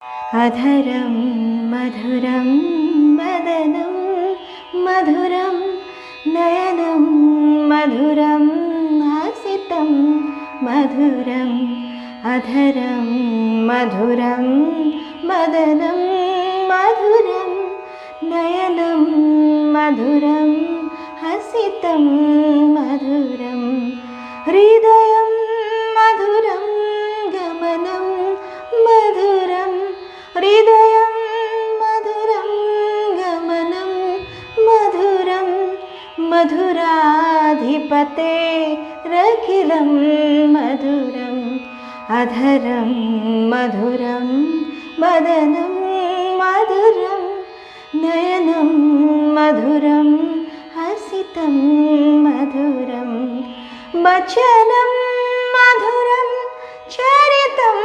अधरं मधुरं वदनं मधुरं नयनं मधुरं हसितं मधुरम् अधरं मधुरं वदनं मधुरं नयनं मधुरं हसितं मधुरं हृदयं मधुरं गमनं मधुरं हृदयं मधुरं गमनं मधुरं मधुराधिपतेरखिलं मधुरम् अधरं मधुरं वदनं मधुरं नयनं मधुरं हसितं मधुरं वचनं मधुरं चरितं